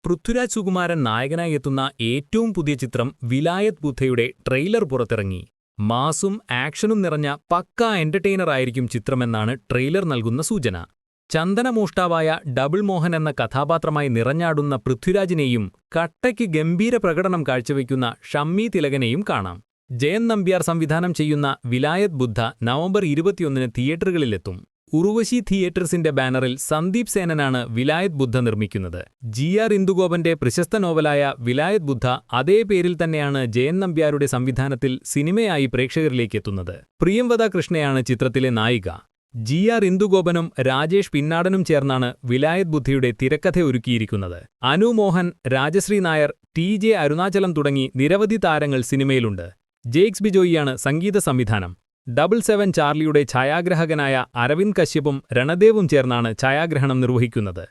പൃഥ്വിരാജ് സുകുമാരൻ നായകനായി എത്തുന്ന ഏറ്റവും പുതിയ ചിത്രം വിലായത് ബുദ്ധയുടെ ട്രെയിലർ പുറത്തിറങ്ങി. മാസും ആക്ഷനും നിറഞ്ഞ പക്കാ എന്റർടൈനറായിരിക്കും ചിത്രമെന്നാണ് ട്രെയിലർ നൽകുന്ന സൂചന. ചന്ദനമോഷ്ടാവായ ഡബിൾ മോഹൻ എന്ന കഥാപാത്രമായി നിറഞ്ഞാടുന്ന പൃഥ്വിരാജിനെയും കട്ടയ്ക്ക് ഗംഭീര പ്രകടനം കാഴ്ചവെക്കുന്ന ഷമ്മി തിലകനെയും കാണാം. ജയൻ നമ്പ്യാർ സംവിധാനം ചെയ്യുന്ന വിലായത് ബുദ്ധ നവംബർ 21-ന് തിയേറ്ററുകളിലെത്തും. ഉർവശി തിയേറ്റേഴ്സിന്റെ ബാനറിൽ സന്ദീപ് സേനനാണ് വിലായത് ബുദ്ധ നിർമ്മിക്കുന്നത്. GR ഇന്ദുഗോപന്റെ പ്രശസ്ത നോവലായ വിലായത് ബുദ്ധ അതേ പേരിൽ തന്നെയാണ് ജയൻ നമ്പ്യാരുടെ സംവിധാനത്തിൽ സിനിമയായി പ്രേക്ഷകരിലേക്കെത്തുന്നത്. പ്രിയംവദ കൃഷ്ണയാണ് ചിത്രത്തിലെ നായിക. GR ഇന്ദുഗോപനും രാജേഷ് പിന്നാടനും ചേർന്നാണ് വിലായത് ബുദ്ധയുടെ തിരക്കഥ ഒരുക്കിയിരിക്കുന്നത്. അനു മോഹൻ, രാജശ്രീ നായർ, TJ അരുണാചലം തുടങ്ങി നിരവധി താരങ്ങൾ സിനിമയിലുണ്ട്. ജേക്സ് ബിജോയിയാണ് സംഗീത സംവിധാനം. 77 ചാർലിയുടെ ഛായാഗ്രാഹകനായ അരവിന്ദ് കശ്യപും രണദേവും ചേർന്നാണ് ഛായാഗ്രഹണം നിർവഹിക്കുന്നത്.